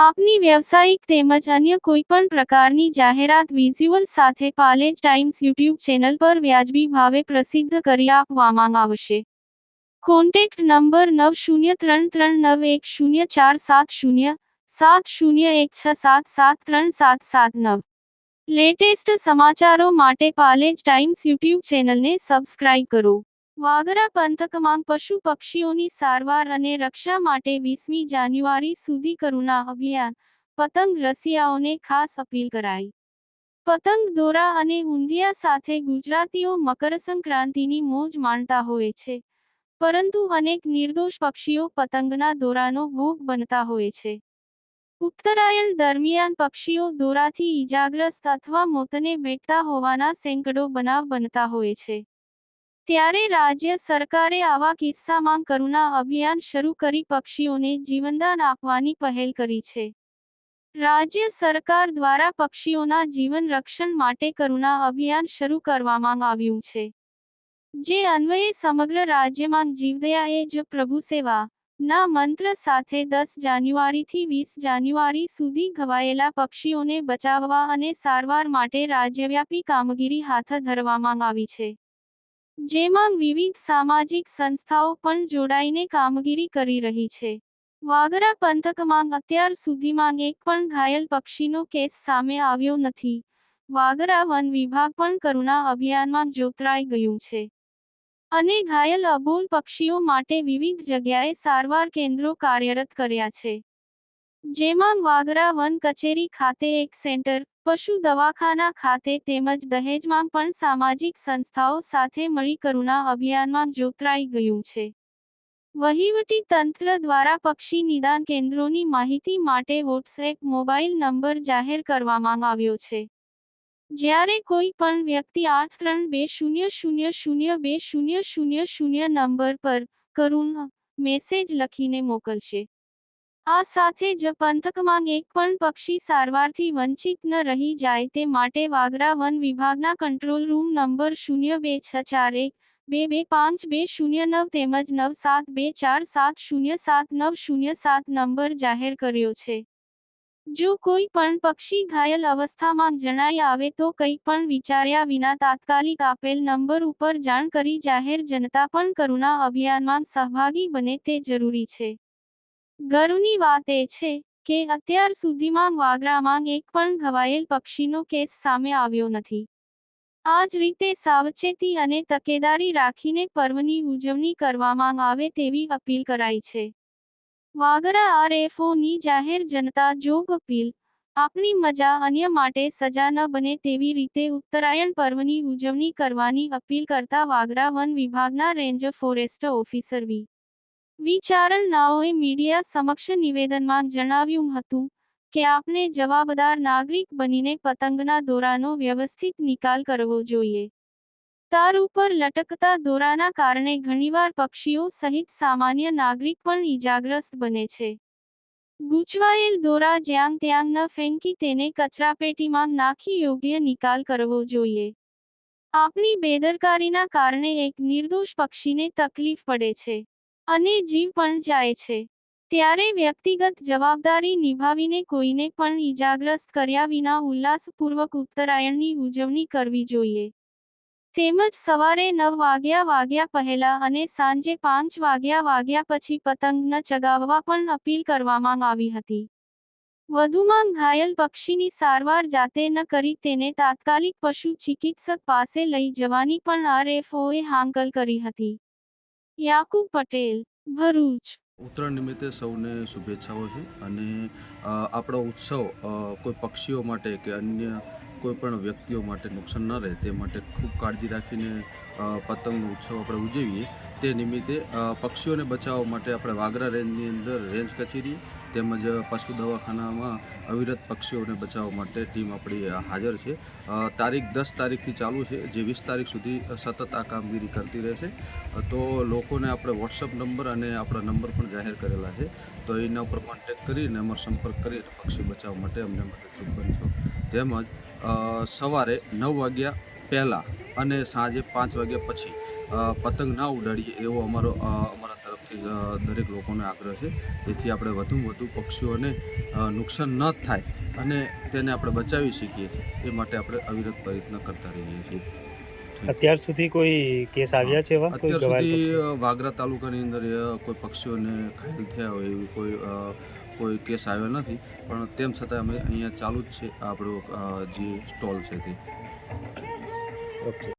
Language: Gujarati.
આપની વ્યવસાયિક તેમજ અન્ય કોઈપણ પ્રકારની જાહેરાત વિઝ્યુઅલ સાથે પાલેજ ટાઈમ્સ યુટ્યુબ ચેનલ પર વ્યાજબી ભાવે પ્રસિદ્ધ કરી આપવામાં આવશે. Contact number 9033910470 7016773779. લેટેસ્ટ સમાચારો માટે પાલેજ ટાઈમ્સ યુટ્યુબ ચેનલને સબસ્ક્રાઇબ કરો. વાગરા પંથકમાં પશુ પક્ષીઓની સારવાર અને રક્ષા માટે 20મી જાન્યુઆરી સુધી કરુણા અભિયાન, પતંગ રસિયાઓને ખાસ અપીલ કરાઈ. પતંગ દોરા અને ઊંધિયા સાથે ગુજરાતીઓ મકરસંક્રાંતિની મોજ માણતા હોય છે, પરંતુ અનેક નિર્દોષ પક્ષીઓ પતંગના દોરાનો ભોગ બનતા હોય છે. ઉત્તરાયણ દરમિયાન પક્ષીઓ દોરાથી ઈજાગ્રસ્ત અથવા મોતને ભેટતા હોવાના સેંકડો બનાવ બનતા હોય છે. ત્યારે રાજ્ય સરકારે આવા કિસ્સામાં કરુણા અભિયાન શરૂ કરી પક્ષીઓને જીવનદાન આપવાની પહેલ કરી છે. રાજ્ય સરકાર દ્વારા પક્ષીઓના જીવન રક્ષણ માટે કરુણા અભિયાન શરૂ કરવામાં આવ્યું છે. જે અન્વયે સમગ્ર રાજ્યમાં જીવદયા એ જ પ્રભુ સેવા ના મંત્ર સાથે 10 જાન્યુઆરીથી 20 જાન્યુઆરી સુધી ઘવાયેલા પક્ષીઓને બચાવવા અને સારવાર માટે રાજ્યવ્યાપી કામગીરી હાથ ધરવામાં આવી છે. જેમાં વિવિધ સામાજિક સંસ્થાઓ પણ જોડાઈને કામગીરી કરી રહી છે. વાગરા પંથકમાં અત્યાર સુધીમાં એક પણ ઘાયલ પક્ષીનો કેસ સામે આવ્યો નથી. વાગરા વન વિભાગ પણ કરુણા અભિયાનમાં જોતરાઈ ગયું છે અને ઘાયલ અબોલ પક્ષીઓ માટે વિવિધ જગ્યાએ સારવાર કેન્દ્રો કાર્યરત કર્યા છે. જેમાં વાગરા વન કચેરી ખાતે એક સેન્ટર, પશુ દવાખાના ખાતે તેમજ દહેજમાં પણ સામાજિક સંસ્થાઓ સાથે મળી કરુણા અભિયાનમાં જોતરાઈ ગયું છે. વહીવટી તંત્ર દ્વારા પક્ષી નિદાન કેન્દ્રોની માહિતી માટે વોટ્સએપ મોબાઈલ નંબર જાહેર કરવામાં આવ્યો છે. જ્યારે કોઈ પણ વ્યક્તિ 8320002000 નંબર પર કરુણા મેસેજ લખીને મોકલશે. આ સાથે જ પંથકમાં એક પણ પક્ષી સારવારથી વંચિત ન રહી જાય તે માટે વાગરા વન વિભાગના કંટ્રોલ રૂમ નંબર 026412252009 તેમજ 972447079007 નંબર જાહેર કર્યો છે. જો કોઈ પણ પક્ષી ઘાયલ અવસ્થામાં જણાઈ આવે તો કંઈ પણ વિચાર્યા વિના તાત્કાલિક આપેલ નંબર ઉપર જાણ કરી જાહેર જનતા પણ કરુણા અભિયાનમાં સહભાગી બને તે જરૂરી છે. ગર્વની વાત એ છે કે અત્યાર સુધીમાં વાગરામાં એક પણ ઘવાયેલ પક્ષીનો કેસ સામે આવ્યો નથી. આ જ રીતે સાવચેતી અને તકેદારી રાખીને પર્વની ઉજવણી કરવામાં આવે તેવી અપીલ કરાઈ છે. વાગરા આરએફઓની જાહેર જનતા જોગ અપીલ. આપણી મજા અન્ય માટે સજા ન બને તેવી રીતે ઉત્તરાયણ પર્વની ઉજવણી કરવાની અપીલ કરતા વાગરા વન વિભાગના રેન્જ ફોરેસ્ટ ઓફિસર વી. વિચારણનાઓએ મીડિયા સમક્ષ નિવેદનમાં જણાવ્યું હતું કે આપણે જવાબદાર નાગરિક બનીને પતંગના દોરાનો વ્યવસ્થિત નિકાલ કરવો જોઈએ. તાર ઉપર લટકતા દોરાના કારણે ઘણીવાર પક્ષીઓ સહિત સામાન્ય નાગરિક પણ ઈજાગ્રસ્ત બને છે. ગૂંચવાયેલ દોરા જ્યાં ત્યાં ન ફેંકી તેને કચરાપેટીમાં નાખી યોગ્ય નિકાલ કરવો જોઈએ. આપણી બેદરકારીના કારણે એક નિર્દોષ પક્ષીને તકલીફ પડે છે અને જીવ પણ જાય છે. ત્યારે વ્યક્તિગત જવાબદારી નિભાવીને કોઈને પણ ઈજાગ્રસ્ત કર્યા વિના ઉલ્લાસપૂર્વક ઉત્તરાયણની ઉજવણી કરવી જોઈએ. તેમજ સવારે 9 વાગ્યા પહેલા અને સાંજે 5 વાગ્યા પછી પતંગ ન ચગાવવા પણ અપીલ કરવામાં આવી હતી. વધુમાં ઘાયલ પક્ષીની સારવાર જાતે ન કરી તેને તાત્કાલિક પશુ ચિકિત્સક પાસે લઈ જવાની પણ આરએફઓએ હાંકલ કરી હતી. યાકુબ પટેલ, ભરૂચ. ઉત્તરાયણ નિમિત્તે સૌને શુભેચ્છાઓ છે અને આપણો ઉત્સવ કોઈ પક્ષીઓ માટે કે અન્ય કોઈ પણ વ્યક્તિઓ માટે નુકસાન ન રહે તે માટે ખૂબ કાળજી રાખીને પતંગનો ઉત્સવ આપણે ઉજવીએ. તે નિમિત્તે પક્ષીઓને બચાવવા માટે આપણે વાગરા રેન્જની અંદર રેન્જ કચેરી તેમજ પશુ દવાખાનામાં અવિરત પક્ષીઓને બચાવવા માટે ટીમ આપણી હાજર છે. તારીખ 10 તારીખથી ચાલુ છે, જે 20 તારીખ સુધી સતત આ કામગીરી કરતી રહેશે. તો લોકોને આપણે વોટ્સઅપ નંબર અને આપણા નંબર પણ જાહેર કરેલા છે, તો એના ઉપર કોન્ટેક્ટ કરીને અમારો સંપર્ક કરી પક્ષી બચાવવા માટે અમને મદદરૂપ બનશો. તેમજ સવારે 9 વાગ્યા પહેલાં અને સાંજે 5 વાગ્યા પછી પતંગ ના ઉડાડીએ એવો અમારા તરફથી તરફથી દરેક લોકોને આગ્રહ છે. જેથી આપણે વધુમાં વધુ પક્ષીઓને નુકસાન ન થાય અને તેને આપણે બચાવી શકીએ એ માટે આપણે અવિરત પ્રયત્ન કરતા રહીએ છીએ. અત્યાર સુધી કોઈ કેસ આવ્યા છે એવા કોઈ અત્યાર ઘવાયેલ સુધી પક્ષી? વાગરા તાલુકાની અંદર કોઈ પક્ષીઓને ઘાયલ થયા હોય એવી કોઈ કેસ આવ્યો નથી, પણ તેમ છતાં અમે અહીંયા ચાલુ જ છે આપણો જે સ્ટોલ છે તે. ઓકે.